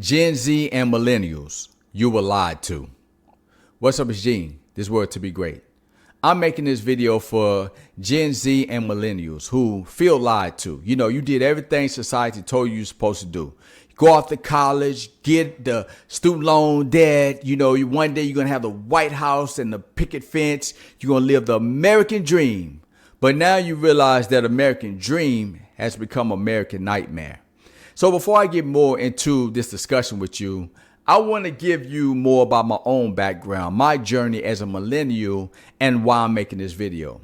Gen Z and Millennials, you were lied to. What's up, it's Gene, this word to be great. I'm making this video for Gen Z and Millennials who feel lied to. You know, you did everything society told you you're supposed to do. Go off to college, get the student loan debt. You know, one day you're going to have the White House and the picket fence. You're going to live the American dream. But now you realize that American dream has become American nightmare. So before I get more into this discussion with you, I want to give you more about my own background, my journey as a millennial, and why I'm making this video.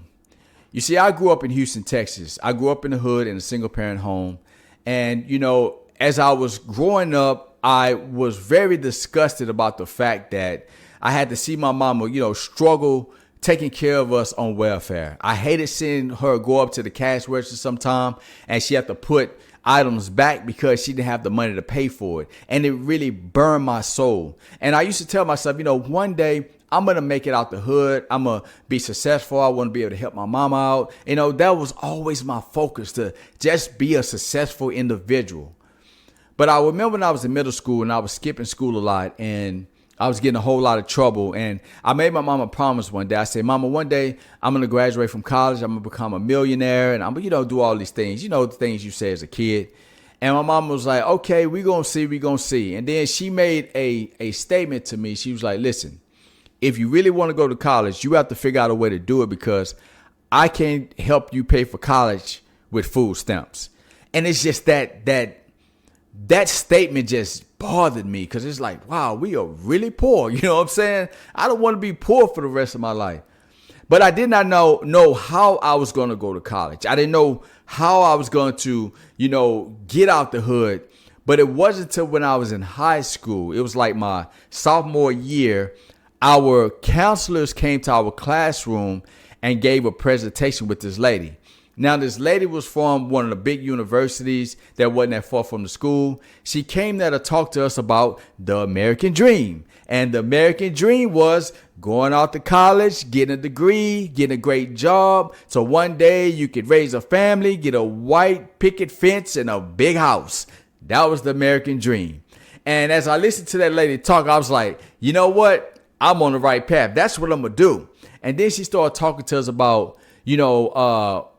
You see, I grew up in Houston, Texas. I grew up in the hood in a single parent home. And, you know, as I was growing up, I was very disgusted about the fact that I had to see my mama, struggle taking care of us on welfare. I hated seeing her go up to the cash register sometime and she had to put items back because she didn't have the money to pay for it. And it really burned my soul. And I used to tell myself, one day I'm going to make it out the hood. I'm going to be successful. I want to be able to help my mama out. That was always my focus, to just be a successful individual. But I remember when I was in middle school and I was skipping school a lot and I was getting a whole lot of trouble. And I made my mama promise one day. I said, Mama, one day I'm going to graduate from college. I'm going to become a millionaire and I'm going to, do all these things. The things you say as a kid. And my mama was like, okay, we're going to see. And then she made a statement to me. She was like, listen, if you really want to go to college, you have to figure out a way to do it because I can't help you pay for college with food stamps. And it's just that statement just bothered me because it's like, wow, we are really poor. You know what I'm saying? I don't want to be poor for the rest of my life. But I did not know how I was going to go to college. I didn't know how I was going to, get out the hood. But it wasn't until when I was in high school. It was like my sophomore year. Our counselors came to our classroom and gave a presentation with this lady. Now, this lady was from one of the big universities that wasn't that far from the school. She came there to talk to us about the American dream. And the American dream was going out to college, getting a degree, getting a great job. So one day you could raise a family, get a white picket fence and a big house. That was the American dream. And as I listened to that lady talk, I was like, you know what? I'm on the right path. That's what I'm going to do. And then she started talking to us about,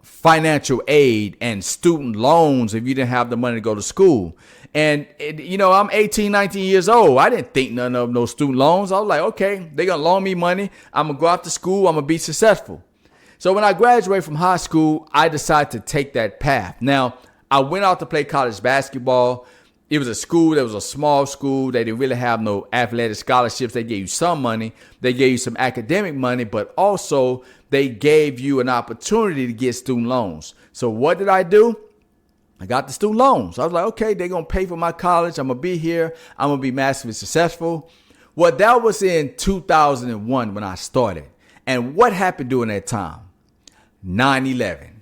financial aid and student loans if you didn't have the money to go to school. And, I'm 18, 19 years old. I didn't think none of no student loans. I was like, okay, they're going to loan me money. I'm going to go out to school. I'm going to be successful. So when I graduated from high school, I decided to take that path. Now, I went out to play college basketball. It was a school that was a small school. They didn't really have no athletic scholarships. They gave you some money. They gave you some academic money, but also they gave you an opportunity to get student loans. So what did I do? I got the student loans. I was like, okay, they're going to pay for my college. I'm going to be here. I'm going to be massively successful. Well, that was in 2001 when I started. And what happened during that time? 9/11.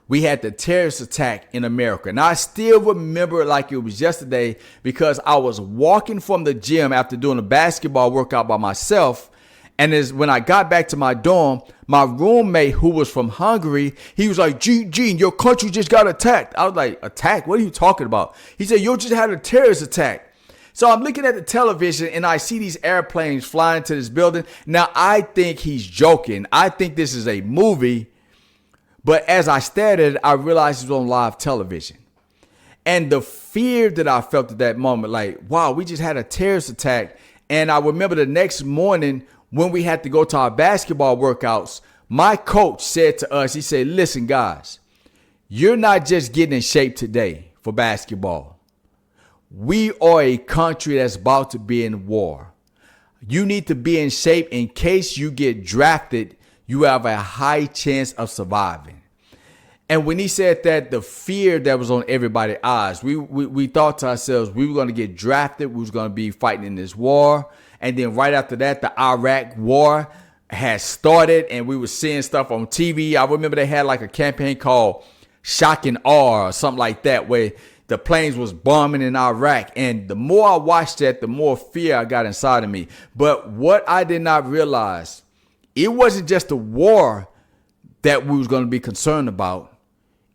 We had the terrorist attack in America. And I still remember it like it was yesterday because I was walking from the gym after doing a basketball workout by myself. And when I got back to my dorm, my roommate who was from Hungary, he was like, Gene, your country just got attacked. I was like, attack? What are you talking about? He said, you just had a terrorist attack. So I'm looking at the television and I see these airplanes flying to this building. Now, I think he's joking. I think this is a movie. But as I stared at it, I realized it was on live television. And the fear that I felt at that moment, like, wow, we just had a terrorist attack. And I remember the next morning when we had to go to our basketball workouts, my coach said to us, he said, listen, guys, you're not just getting in shape today for basketball. We are a country that's about to be in war. You need to be in shape in case you get drafted. You have a high chance of surviving. And when he said that, the fear that was on everybody's eyes, we thought to ourselves, we were going to get drafted. We was going to be fighting in this war. And then right after that, the Iraq war had started and we were seeing stuff on TV. I remember they had like a campaign called Shock and Awe or something like that, where the planes was bombing in Iraq. And the more I watched that, the more fear I got inside of me. But what I did not realize, it wasn't just the war that we was going to be concerned about.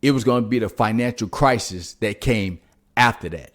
It was going to be the financial crisis that came after that.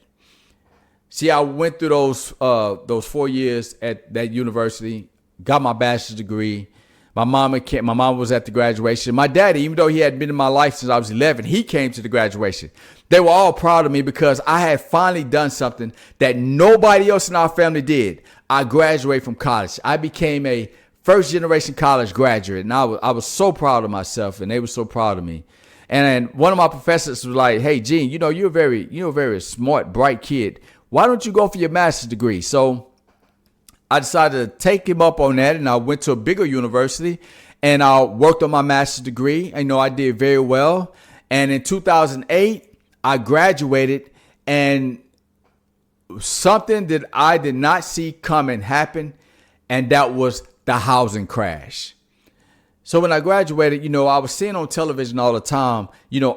See, I went through those 4 years at that university, got my bachelor's degree. My mom was at the graduation. My daddy, even though he had been in my life since I was 11, he came to the graduation. They were all proud of me because I had finally done something that nobody else in our family did. I graduated from college. I became a first generation college graduate, and I was so proud of myself, and they were so proud of me. And one of my professors was like, "Hey, Gene, you're a very smart, bright kid. Why don't you go for your master's degree?" So I decided to take him up on that, and I went to a bigger university, and I worked on my master's degree. I did very well. And in 2008, I graduated, and something that I did not see coming happened, and that was the housing crash. So when I graduated, I was seeing on television all the time,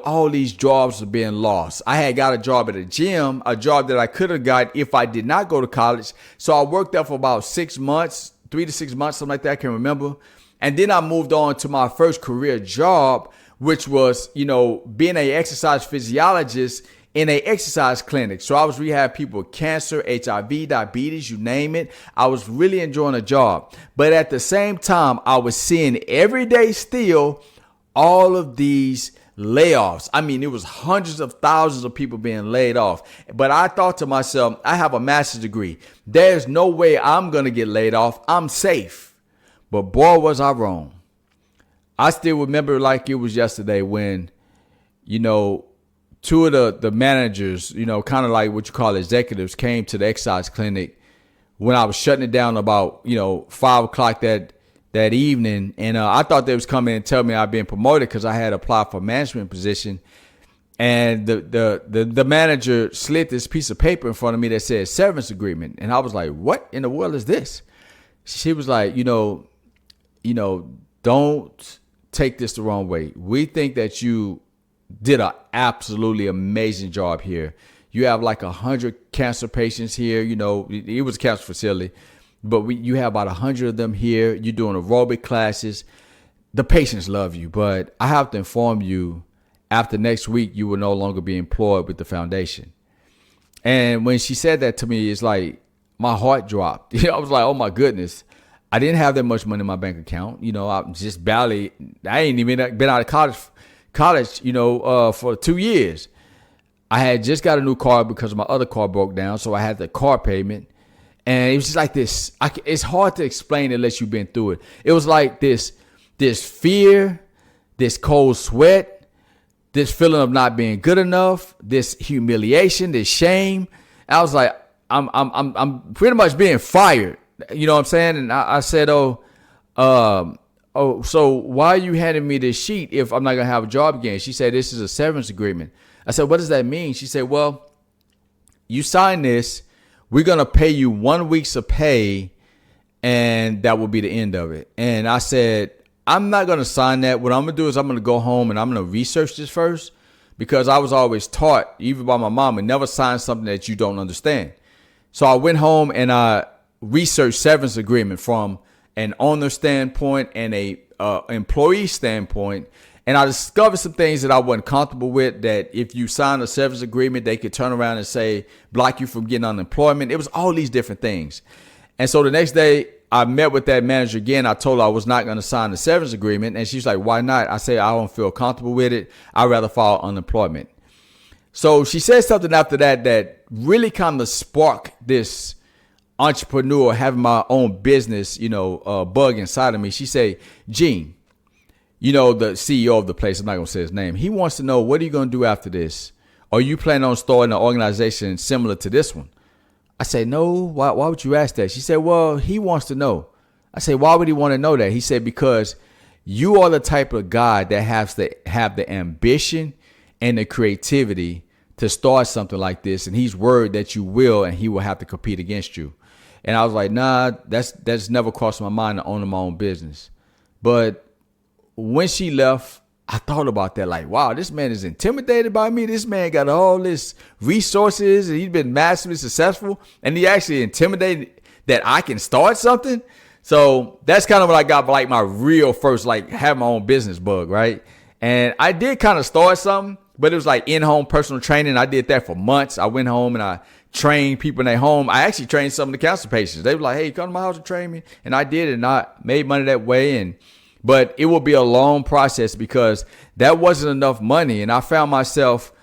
all these jobs are being lost. I had got a job at a gym, a job that I could have got if I did not go to college. So I worked there for about 6 months, 3 to 6 months, something like that. I can't remember. And then I moved on to my first career job, which was, being an exercise physiologist in a exercise clinic. So I was rehabbing people with cancer, HIV, diabetes, you name it. I was really enjoying the job. But at the same time, I was seeing every day still all of these layoffs. It was hundreds of thousands of people being laid off. But I thought to myself, I have a master's degree. There's no way I'm going to get laid off. I'm safe. But boy, was I wrong. I still remember like it was yesterday when, two of the managers, kind of like what you call executives, came to the exercise clinic when I was shutting it down about, 5 o'clock that evening. And I thought they was coming and tell me I'd been promoted because I had applied for a management position. And the manager slid this piece of paper in front of me that said severance agreement. And I was like, what in the world is this? She was like, don't take this the wrong way. We think that you did an absolutely amazing job here. You have like 100 cancer patients here. It was a cancer facility, but you have about 100 of them here. You're doing aerobic classes. The patients love you, but I have to inform you, after next week, you will no longer be employed with the foundation. And when she said that to me, it's like my heart dropped. I was like, oh my goodness. I didn't have that much money in my bank account. I'm just barely, I ain't even been out of college, for 2 years. I had just got a new car because my other car broke down. So I had the car payment, and it was just like this. It's hard to explain unless you've been through it. It was like this fear, this cold sweat, this feeling of not being good enough, this humiliation, this shame. I was like, I'm pretty much being fired. You know what I'm saying? And I said, so why are you handing me this sheet if I'm not going to have a job again? She said, this is a severance agreement. I said, what does that mean? She said, well, you sign this. We're going to pay you 1 week's of pay, and that will be the end of it. And I said, I'm not going to sign that. What I'm going to do is I'm going to go home and I'm going to research this first, because I was always taught, even by my mom, and never sign something that you don't understand. So I went home and I researched severance agreement from an owner standpoint and a employee standpoint. And I discovered some things that I wasn't comfortable with, that if you sign a severance agreement, they could turn around and say, block you from getting unemployment. It was all these different things. And so the next day I met with that manager again. I told her I was not going to sign the severance agreement. And she's like, why not? I said, I don't feel comfortable with it. I'd rather file unemployment. So she said something after that really kind of sparked this entrepreneur, having my own business, bug inside of me. She said, Gene, the CEO of the place, I'm not going to say his name, he wants to know, what are you going to do after this? Are you planning on starting an organization similar to this one? I said, no. Why would you ask that? She said, well, he wants to know. I said, why would he want to know that? He said, because you are the type of guy that has to have the ambition and the creativity to start something like this. And he's worried that you will, and he will have to compete against you. And I was like, nah, that's never crossed my mind to own my own business. But when she left, I thought about that. Like, wow, this man is intimidated by me. This man got all this resources, and he's been massively successful, and he actually intimidated that I can start something. So that's kind of what I got, like my real first, like, have my own business bug, right? And I did kind of start something, but it was like in-home personal training. I did that for months. I went home and I train people in their home. I actually trained some of the cancer patients. They were like, hey, come to my house and train me. And I did it, and I made money that way. But it will be a long process because that wasn't enough money. And I found myself,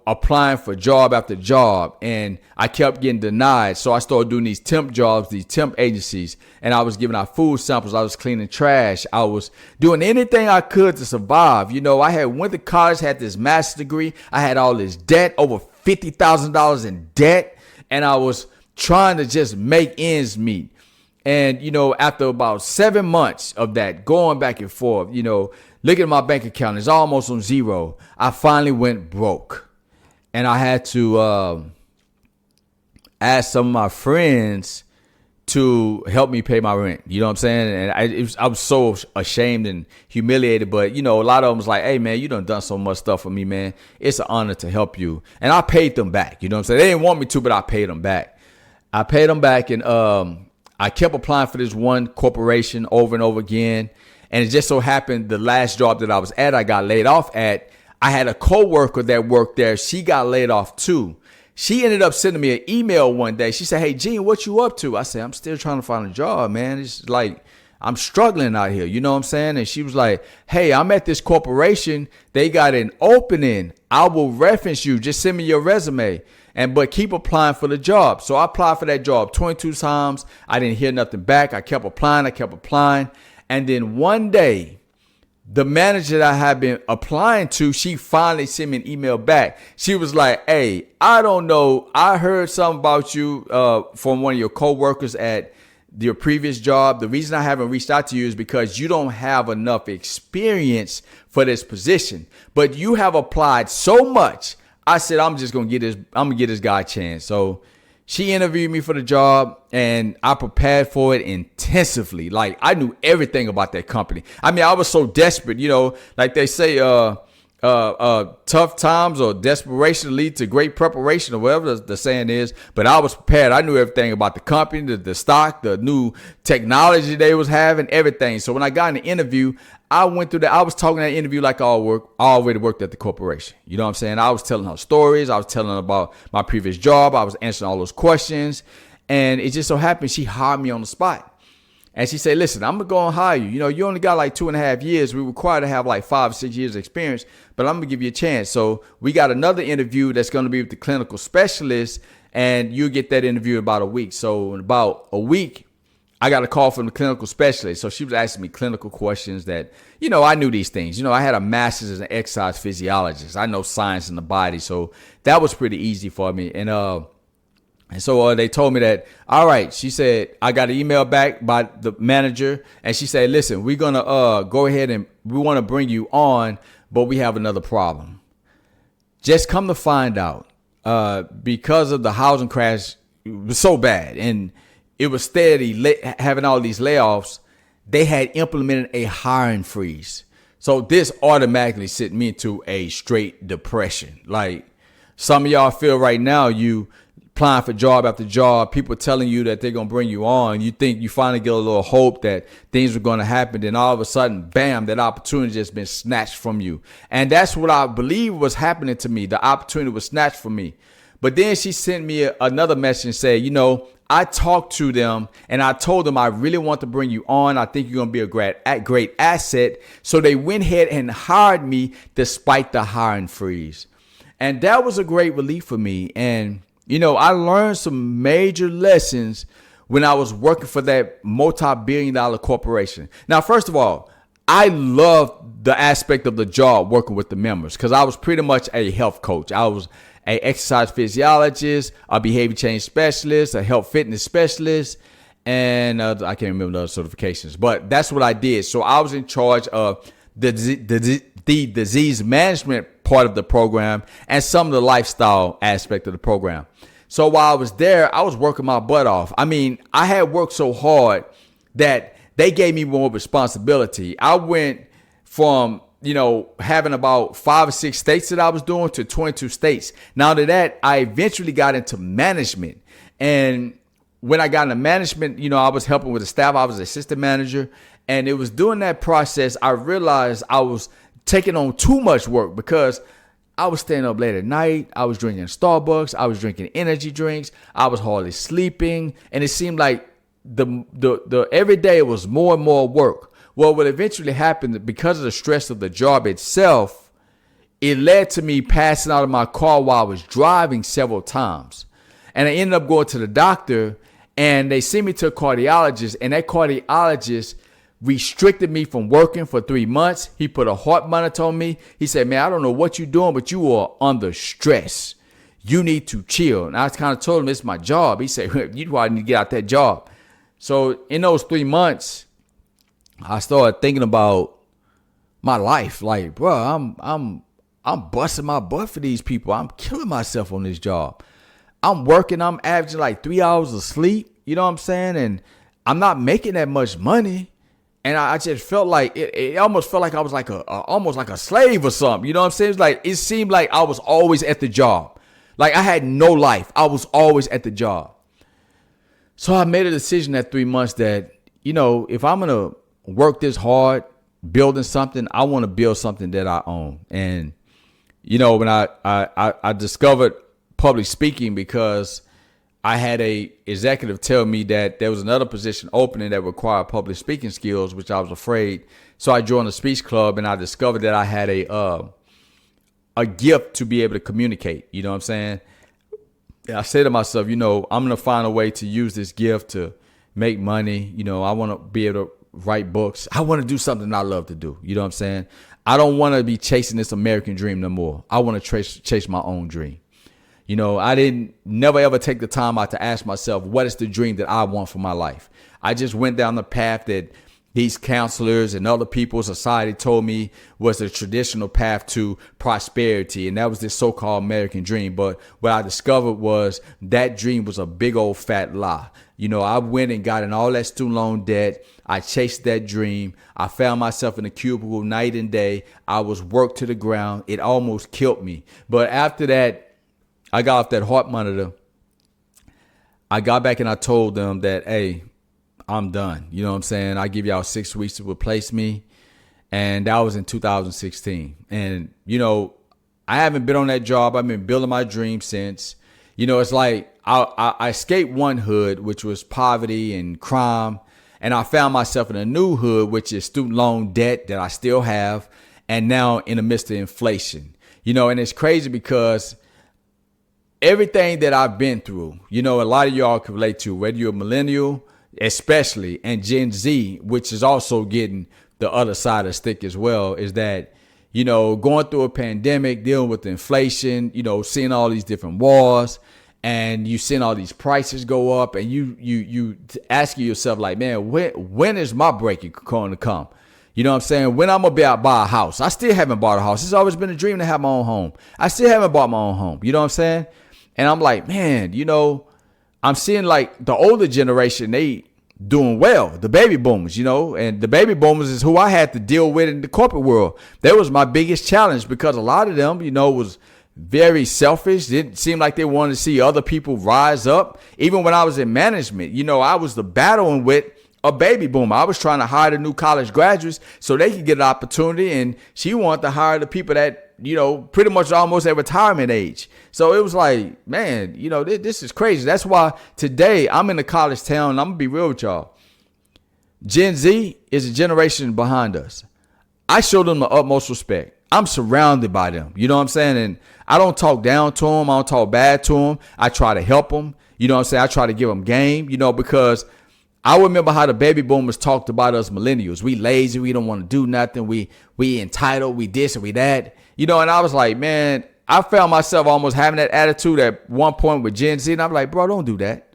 applying for job after job, and I kept getting denied. So I started doing these temp jobs, these temp agencies, and I was giving out food samples. I was cleaning trash. I was doing anything I could to survive. I had went to college, had this master's degree. I had all this debt, over $50,000 in debt, and I was trying to just make ends meet. And, after about 7 months of that, going back and forth, looking at my bank account, it's almost on zero. I finally went broke. And I had to ask some of my friends to help me pay my rent. You know what I'm saying? And I was so ashamed and humiliated. But, a lot of them was like, hey, man, you done so much stuff for me, man. It's an honor to help you. And I paid them back. You know what I'm saying? They didn't want me to, but I paid them back. And I kept applying for this one corporation over and over again. And it just so happened the last job that I was at, I got laid off at. I had a coworker that worked there. She got laid off too. She ended up sending me an email one day. She said, hey, Gene, what you up to? I said, I'm still trying to find a job, man. It's like I'm struggling out here. You know what I'm saying? And she was like, hey, I'm at this corporation. They got an opening. I will reference you. Just send me your resume. But keep applying for the job. So I applied for that job 22 times. I didn't hear nothing back. I kept applying. And then one day, the manager that I had been applying to, she finally sent me an email back. She was like, hey, I don't know. I heard something about you from one of your coworkers at your previous job. The reason I haven't reached out to you is because you don't have enough experience for this position. But you have applied so much. I said, I'm gonna get this guy a chance. So she interviewed me for the job, and I prepared for it intensively. Like, I knew everything about that company. I mean, I was so desperate, like they say, tough times or desperation lead to great preparation, or whatever the saying is. But I was prepared. I knew everything about the company, the stock, the new technology they was having, everything. So when I got in the interview, I went through that. I was talking that interview like I already worked at the corporation. You know what I'm saying? I was telling her stories. I was telling her about my previous job. I was answering all those questions. And it just so happened she hired me on the spot. And she said, listen, I'm going to go and hire you. You only got like 2.5 years. We require to have like 5 or 6 years of experience, but I'm going to give you a chance. So we got another interview that's going to be with the clinical specialist, and you'll get that interview in about a week. So in about a week, I got a call from the clinical specialist. So she was asking me clinical questions that, I knew these things. I had a master's as an exercise physiologist. I know science in the body. So that was pretty easy for me. And so they told me that, all right, she said, I got an email back by the manager. And she said, listen, we're going to go ahead and we want to bring you on, but we have another problem. Just come to find out, because of the housing crash, it was so bad. And it was steady having all these layoffs. They had implemented a hiring freeze. So this automatically sent me into a straight depression. Like some of y'all feel right now, you applying for job after job, people telling you that they're going to bring you on. You think you finally get a little hope that things are going to happen. Then all of a sudden, bam, that opportunity just been snatched from you. And that's what I believe was happening to me. The opportunity was snatched from me. But then she sent me another message and said, I talked to them and I told them I really want to bring you on. I think you're going to be a great asset. So they went ahead and hired me despite the hiring freeze. And that was a great relief for me. And, I learned some major lessons when I was working for that multi-billion-dollar corporation. Now, first of all, I loved the aspect of the job working with the members because I was pretty much a health coach. I was an exercise physiologist, a behavior change specialist, a health fitness specialist, and I can't remember the other certifications, but that's what I did. So I was in charge of the disease management part of the program and some of the lifestyle aspect of the program. So while I was there, I was working my butt off. I mean, I had worked so hard that they gave me more responsibility. I went from having about 5 or 6 states that I was doing to 22 states. Now to that, I eventually got into management. And when I got into management, I was helping with the staff. I was assistant manager. And it was during that process, I realized I was taking on too much work because I was staying up late at night. I was drinking Starbucks. I was drinking energy drinks. I was hardly sleeping. And it seemed like the every day it was more and more work. Well, what eventually happened, because of the stress of the job itself, it led to me passing out of my car while I was driving several times. And I ended up going to the doctor, and they sent me to a cardiologist, and that cardiologist restricted me from working for 3 months. He put a heart monitor on me. He said, man, I don't know what you're doing, but you are under stress. You need to chill. And I kind of told him it's my job. He said, you probably need to get out that job. So in those 3 months, I started thinking about my life. Like, bro, I'm busting my butt for these people. I'm killing myself on this job. I'm working. I'm averaging like 3 hours of sleep. You know what I'm saying? And I'm not making that much money. And I just felt like it almost felt like I was like almost like a slave or something. You know what I'm saying? It seemed like I was always at the job. Like I had no life. I was always at the job. So I made a decision at 3 months that, if I'm going to work this hard, building something, I want to build something that I own. And, when I discovered public speaking, because I had a executive tell me that there was another position opening that required public speaking skills, which I was afraid. So I joined a speech club, and I discovered that I had a gift to be able to communicate. You know what I'm saying? And I said to myself, I'm going to find a way to use this gift to make money. I want to be able to write books. I want to do something I love to do. You know what I'm saying? I don't want to be chasing this American dream no more. I want to chase my own dream. I didn't never ever take the time out to ask myself, what is the dream that I want for my life? I just went down the path that these counselors and other people in society told me was the traditional path to prosperity. And that was this so-called American dream. But what I discovered was that dream was a big old fat lie. I went and got in all that student loan debt. I chased that dream. I found myself in a cubicle night and day. I was worked to the ground. It almost killed me. But after that, I got off that heart monitor. I got back and I told them that, hey, I'm done. You know what I'm saying? I give y'all 6 weeks to replace me. And that was in 2016. And, I haven't been on that job. I've been building my dream since. It's like I escaped one hood, which was poverty and crime. And I found myself in a new hood, which is student loan debt that I still have. And now in the midst of inflation. And it's crazy because everything that I've been through, a lot of y'all can relate to, whether you're a millennial, especially, and Gen Z, which is also getting the other side of the stick as well, is that, going through a pandemic, dealing with inflation, seeing all these different wars, and you seeing all these prices go up, and you asking yourself like, man, when is my break going to come? You know what I'm saying? When I'm going to be out buy a house? I still haven't bought a house. It's always been a dream to have my own home. I still haven't bought my own home. You know what I'm saying? And I'm like, man, I'm seeing like the older generation, they doing well, the baby boomers, and the baby boomers is who I had to deal with in the corporate world. That was my biggest challenge, because a lot of them, was very selfish. It didn't seem like they wanted to see other people rise up. Even when I was in management, I was battling with a baby boomer. I was trying to hire the new college graduates so they could get an opportunity. And she wanted to hire the people that, pretty much almost at retirement age. So it was like, man, this is crazy. That's why today I'm in a college town, and I'm going to be real with y'all. Gen Z is a generation behind us. I show them the utmost respect. I'm surrounded by them. You know what I'm saying? And I don't talk down to them. I don't talk bad to them. I try to help them. You know what I'm saying? I try to give them game, because I remember how the baby boomers talked about us millennials. We lazy. We don't want to do nothing. We entitled. We this and we that. And I was like, man, I found myself almost having that attitude at one point with Gen Z. And I'm like, bro, don't do that.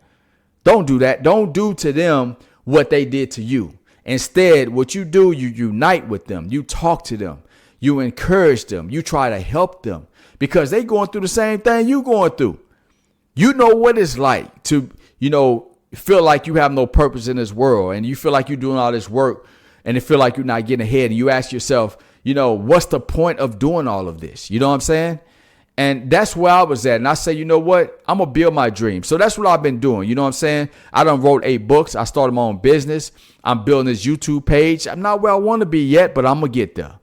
Don't do that. Don't do to them what they did to you. Instead, what you do, you unite with them. You talk to them. You encourage them. You try to help them, because they going through the same thing you going through. You know what it's like to, feel like you have no purpose in this world, and you feel like you're doing all this work, and you feel like you're not getting ahead, and you ask yourself, what's the point of doing all of this? You know what I'm saying? And that's where I was at. And I say, you know what? I'm going to build my dream. So that's what I've been doing. You know what I'm saying? I done wrote 8 books. I started my own business. I'm building this YouTube page. I'm not where I want to be yet, but I'm going to get there.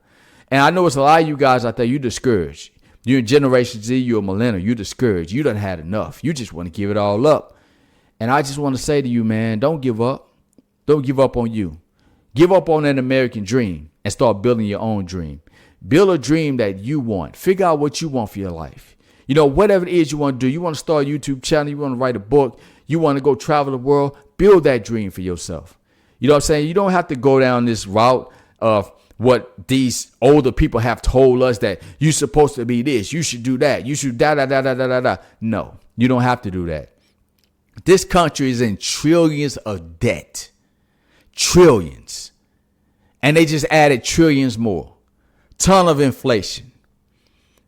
And I know it's a lot of you guys out there, you discouraged. You're in Generation Z, you're a millennial, you're discouraged, you done had enough. You just want to give it all up. And I just want to say to you, man, don't give up. Don't give up on you. Give up on that American dream and start building your own dream. Build a dream that you want. Figure out what you want for your life. You know, whatever it is you want to do. You want to start a YouTube channel. You want to write a book. You want to go travel the world. Build that dream for yourself. You know what I'm saying? You don't have to go down this route of what these older people have told us that you're supposed to be this. You should do that. You should da. No, you don't have to do that. This country is in trillions of debt. Trillions. And they just added trillions more. Ton of inflation.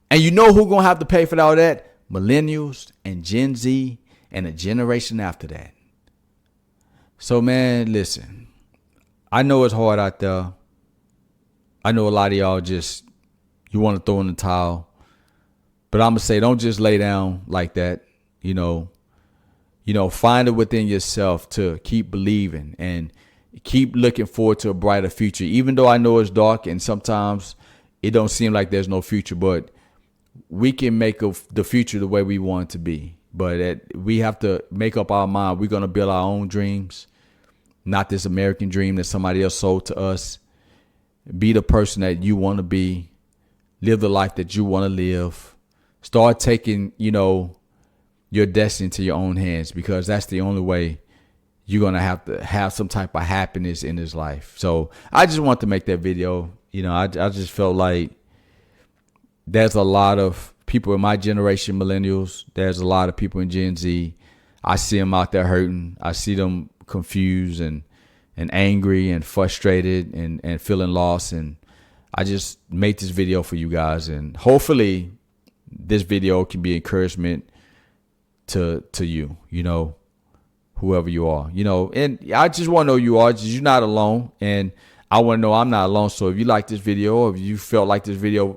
And you know who's going to have to pay for all that? Millennials and Gen Z and the generation after that. So, man, listen. I know it's hard out there. I know a lot of y'all you want to throw in the towel. But I'm going to say, don't just lay down like that. You know, find it within yourself to keep believing and keep looking forward to a brighter future. Even though I know it's dark and sometimes it don't seem like there's no future, but we can make the future the way we want it to be. But we have to make up our mind. We're going to build our own dreams, not this American dream that somebody else sold to us. Be the person that you want to be. Live the life that you want to live. Start taking, your destiny to your own hands, because that's the only way you're going to have some type of happiness in this life. So I just want to make that video. I just felt like there's a lot of people in my generation, millennials. There's a lot of people in Gen Z. I see them out there hurting. I see them confused and angry and frustrated and feeling lost. And I just made this video for you guys. And hopefully this video can be encouragement to you, whoever you are, and I just want to know you're not alone. And I want to know I'm not alone. So if you like this video, or if you felt like this video,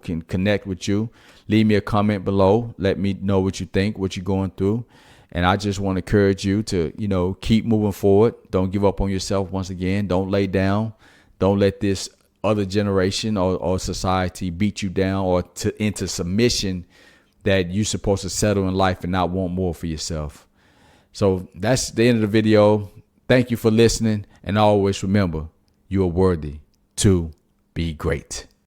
can connect with you, leave me a comment below. Let me know what you think, what you're going through. And I just want to encourage you to, keep moving forward. Don't give up on yourself. Once again, don't lay down. Don't let this other generation or society beat you down or into submission that you're supposed to settle in life and not want more for yourself. So that's the end of the video. Thank you for listening. And always remember, you are worthy to be great.